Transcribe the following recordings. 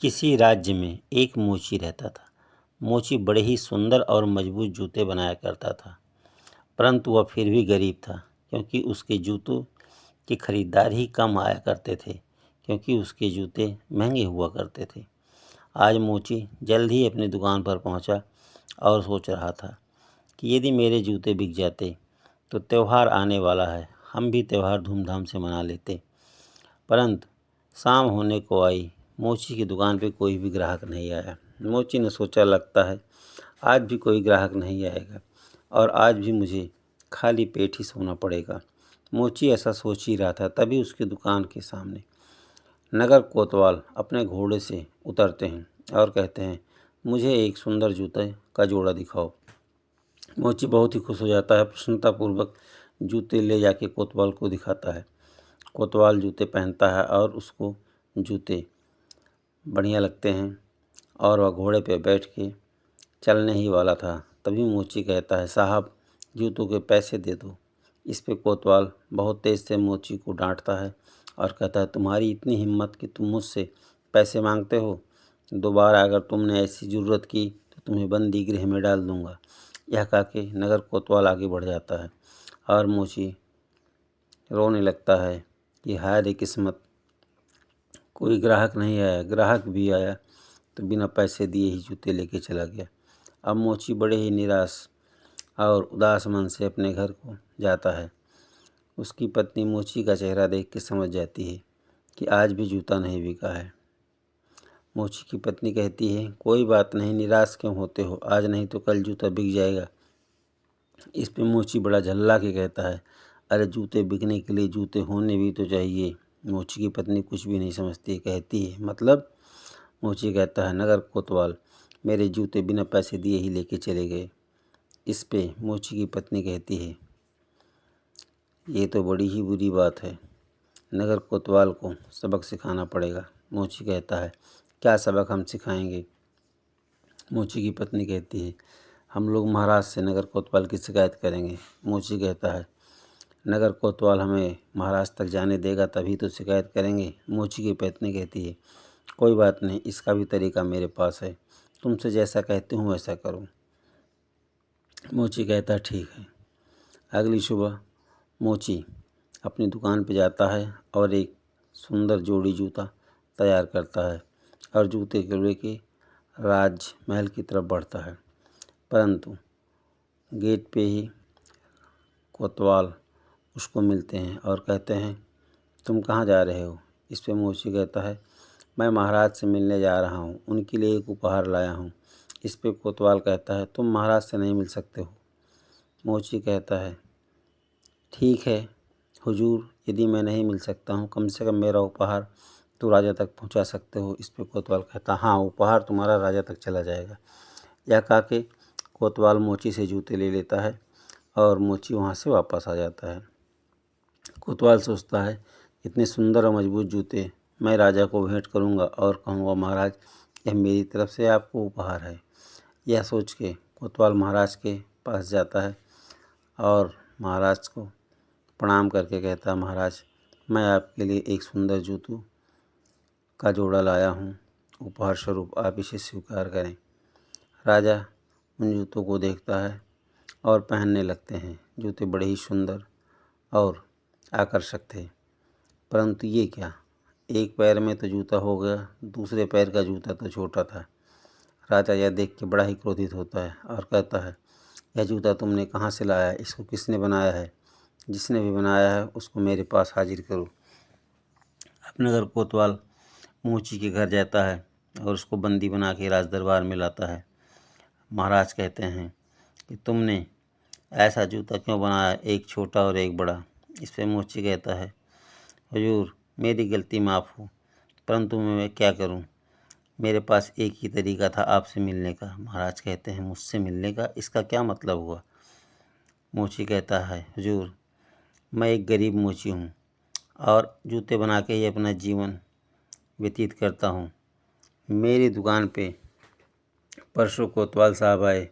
किसी राज्य में एक मोची रहता था। मोची बड़े ही सुंदर और मजबूत जूते बनाया करता था, परंतु वह फिर भी गरीब था, क्योंकि उसके जूतों के खरीदार ही कम आया करते थे, क्योंकि उसके जूते महंगे हुआ करते थे। आज मोची जल्द ही अपनी दुकान पर पहुंचा और सोच रहा था कि यदि मेरे जूते बिक जाते तो त्यौहार आने वाला है, हम भी त्यौहार धूमधाम से मना लेते। परंतु शाम होने को आई, मोची की दुकान पे कोई भी ग्राहक नहीं आया। मोची ने सोचा, लगता है आज भी कोई ग्राहक नहीं आएगा और आज भी मुझे खाली पेट ही सोना पड़ेगा। मोची ऐसा सोच ही रहा था, तभी उसकी दुकान के सामने नगर कोतवाल अपने घोड़े से उतरते हैं और कहते हैं, मुझे एक सुंदर जूते का जोड़ा दिखाओ। मोची बहुत ही खुश हो जाता है, प्रसन्नतापूर्वक जूते ले जाके कोतवाल को दिखाता है। कोतवाल जूते पहनता है और उसको जूते बढ़िया लगते हैं और वह घोड़े पे बैठ के चलने ही वाला था। तभी मोची कहता है, साहब जूतों के पैसे दे दो। इस पे कोतवाल बहुत तेज़ से मोची को डांटता है और कहता है, तुम्हारी इतनी हिम्मत कि तुम मुझसे पैसे मांगते हो? दोबारा अगर तुमने ऐसी ज़रूरत की तो तुम्हें बंदी गृह में डाल दूंगा। यह कह के नगर कोतवाल आगे बढ़ जाता है और मोची रोने लगता है कि हाय रे किस्मत, कोई ग्राहक नहीं आया, ग्राहक भी आया तो बिना पैसे दिए ही जूते लेके चला गया। अब मोची बड़े ही निराश और उदास मन से अपने घर को जाता है। उसकी पत्नी मोची का चेहरा देख के समझ जाती है कि आज भी जूता नहीं बिका है। मोची की पत्नी कहती है, कोई बात नहीं, निराश क्यों होते हो, आज नहीं तो कल जूता बिक जाएगा। इस पे मोची बड़ा झल्ला के कहता है, अरे जूते बिकने के लिए जूते होने भी तो चाहिए। मोची की पत्नी कुछ भी नहीं समझती, कहती है, मतलब? मोची कहता है, नगर कोतवाल मेरे जूते बिना पैसे दिए ही लेके चले गए। इस पे मोची की पत्नी कहती है, ये तो बड़ी ही बुरी बात है, नगर कोतवाल को सबक सिखाना पड़ेगा। मोची कहता है, क्या सबक हम सिखाएंगे? मोची की पत्नी कहती है, हम लोग महाराज से नगर कोतवाल की शिकायत करेंगे। मोची कहता है, नगर कोतवाल हमें महाराज तक जाने देगा तभी तो शिकायत करेंगे। मोची की पत्नी कहती है, कोई बात नहीं, इसका भी तरीका मेरे पास है, तुमसे जैसा कहती हूँ वैसा करो। मोची कहता है, ठीक है। अगली सुबह मोची अपनी दुकान पर जाता है और एक सुंदर जोड़ी जूता तैयार करता है और जूते को लेके राजमहल की तरफ बढ़ता है। परंतु गेट पे ही कोतवाल उसको मिलते हैं और कहते हैं, तुम कहाँ जा रहे हो? इस पे मोची कहता है, मैं महाराज से मिलने जा रहा हूँ, उनके लिए एक उपहार लाया हूँ। इस पे कोतवाल कहता है, तुम महाराज से नहीं मिल सकते हो। मोची कहता है, ठीक है हुजूर, यदि मैं नहीं मिल सकता हूँ, कम से कम मेरा उपहार तो राजा तक पहुँचा सकते हो। इस पे कोतवाल कहता, हाँ, उपहार तुम्हारा राजा तक चला जाएगा। यह कह के कोतवाल मोची से जूते ले लेता है और मोची वहाँ से वापस आ जाता है। कोतवाल सोचता है, इतने सुंदर और मजबूत जूते मैं राजा को भेंट करूँगा और कहूँगा, महाराज यह मेरी तरफ से आपको उपहार है। यह सोच के कोतवाल महाराज के पास जाता है और महाराज को प्रणाम करके कहता है, महाराज मैं आपके लिए एक सुंदर जूतों का जोड़ा लाया हूँ, उपहार स्वरूप आप इसे स्वीकार करें। राजा उन जूतों को देखता है और पहनने लगते हैं। जूते बड़े ही सुंदर और आकर्षक थे, परंतु ये क्या, एक पैर में तो जूता हो गया, दूसरे पैर का जूता तो छोटा था। राजा यह देख के बड़ा ही क्रोधित होता है और कहता है, यह जूता तुमने कहाँ से लाया है? इसको किसने बनाया है? जिसने भी बनाया है उसको मेरे पास हाजिर करो। अब नगर कोतवाल मोची के घर जाता है और उसको बंदी बना के राज दरबार में लाता है। महाराज कहते हैं कि तुमने ऐसा जूता क्यों बनाया, एक छोटा और एक बड़ा? इस पे मोची कहता है, हुजूर मेरी गलती माफ़ हो, परंतु मैं क्या करूं, मेरे पास एक ही तरीका था आपसे मिलने का। महाराज कहते हैं, मुझसे मिलने का, इसका क्या मतलब हुआ? मोची कहता है, हुजूर मैं एक गरीब मोची हूँ और जूते बना के ही अपना जीवन व्यतीत करता हूँ। मेरी दुकान पे परसों कोतवाल साहब आए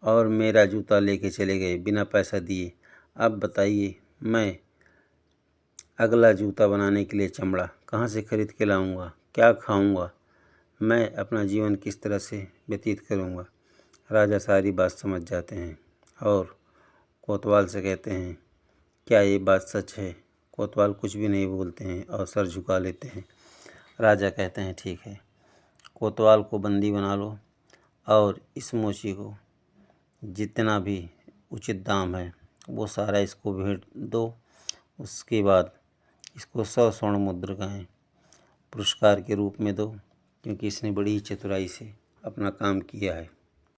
और मेरा जूता लेके चले गए बिना पैसा दिए। अब बताइए, मैं अगला जूता बनाने के लिए चमड़ा कहाँ से खरीद के लाऊंगा, क्या खाऊंगा? मैं अपना जीवन किस तरह से व्यतीत करूँगा। राजा सारी बात समझ जाते हैं और कोतवाल से कहते हैं, क्या ये बात सच है? कोतवाल कुछ भी नहीं बोलते हैं और सर झुका लेते हैं। राजा कहते हैं, ठीक है, कोतवाल को बंदी बना लो और इस मोची को जितना भी उचित दाम है वो सारा इसको भेंट दो। उसके बाद इसको 100 स्वर्ण मुद्रिकाएं पुरस्कार के रूप में दो, क्योंकि इसने बड़ी चतुराई से अपना काम किया है।